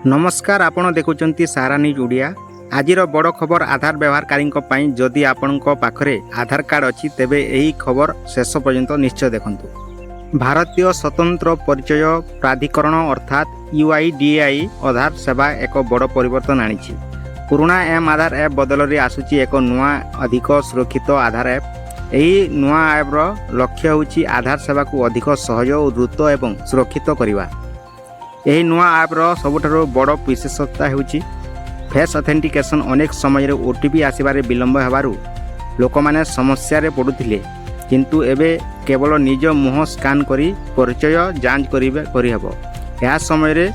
नमस्कार आपण देखुचंती सारा न्यूज ओडिया। आज बड़ खबर आधार व्यवहारकारी जदि आपण पाखरे आधार कार्ड अच्छी तेबे यही खबर शेष पर्यंत निश्चय देखंतु। भारतीय स्वतंत्र परिचय प्राधिकरण अर्थात UIDAI आधार सेवा एक बड़ परिवर्तन आनी। पुराना एम आधार ऐप बदल आसूची एक नुआ अधिक सुरक्षित आधार ऐप। यही नुआ ऐप्र लक्ष्य होची आधार सेवा को अधिक सहज और द्रुत एवं सुरक्षित करवा। यही नुआ ऐप्र सबुठारु बड़ विशेषता होची फेस ऑथेंटिकेशन। अनेक समय OTP आसबारे विलंब हेबारु लोक माने समस्या रे पडुथिले, किंतु एबे केवल निज मुह स्कान करी परिचय जांच करिहेबो। या समय रे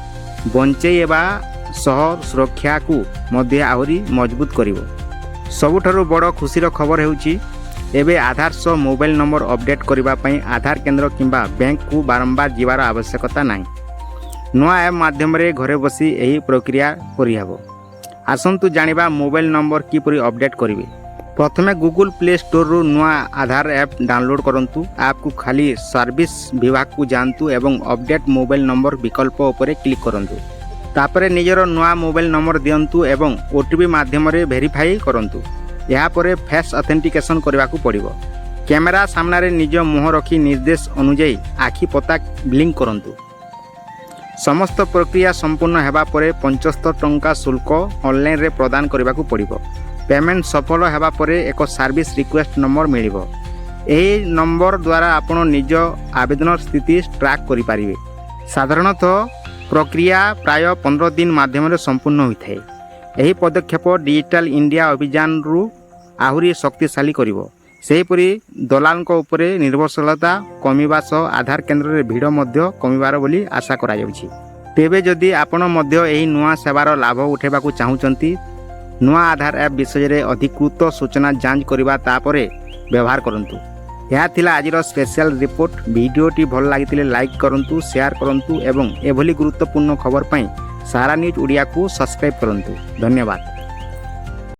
बंचेबा सह सुरक्षा को मध्य आहुरी मजबूत करिवो। सबुठारु बड़ खुशीर खबर हेउची एबे आधार सह मोबाइल नंबर अपडेट करिबा पई आधार केंद्र किंबा बैंक को बारंबार जीवार आवश्यकता नाही। नुआ ऐप माध्यम रे घरे बसी यही प्रक्रिया करिहेबो। आसंतु जानिबा मोबाइल नंबर किपरि अपडेट करिवे। प्रथमे गूगल प्ले स्टोर रु नुआ आधार ऐप डाउनलोड करंतु। ऐप को खाली सर्विस विभाग को जानतु एवं अपडेट मोबाइल नंबर विकल्प उपरे क्लिक करंतु। तापरे निजर नुआ मोबाइल नंबर दियंतु एवं OTP माध्यम रे वेरीफाई करंतु। या परे फेस ऑथेंटिकेशन करबा को पड़िबो। कैमरा सामना रे निज मुह रखी निर्देश अनुसार आखि पता ब्लिंक करंतु। समस्त प्रक्रिया संपूर्ण हेबा परे 75 टंका शुल्क ऑनलाइन रे प्रदान करबा को पड़िबो। पेमेंट सफल हेबा परे एक सर्विस रिक्वेस्ट नंबर मिलिबो। एही नंबर द्वारा आपण निज आवेदन स्थिति ट्रैक करि पारिबे। साधारणतः प्रक्रिया प्राय 15 दिन माध्यम रे संपूर्ण होइथाय। एही पदक्षेप डिजिटल इंडिया अभियान रु आहुरी शक्तिशाली करिवो। सेहीपरि दलालक उपरे निर्भरशीलता कमिबा सह आधार केंद्र रे भिड़ मध्य कमिबार बोली आशा करा जाउछि। तेबे जदि आपण मध्य एही नुआ सेवार लाभ उठेबा को चाहुचंती, नुआ आधार ऐप विषय रे अधिकृत सूचना जांच करिबा तापरे व्यवहार करंतु। यह थिला आजिर स्पेशल रिपोर्ट। वीडियोटी भल लागितिले लाइक करंतु, शेयर करंतु एवं एभली गुरुत्वपूर्ण खबर पई सारा न्यूज ओडिया को सब्सक्राइब करंतु। धन्यवाद।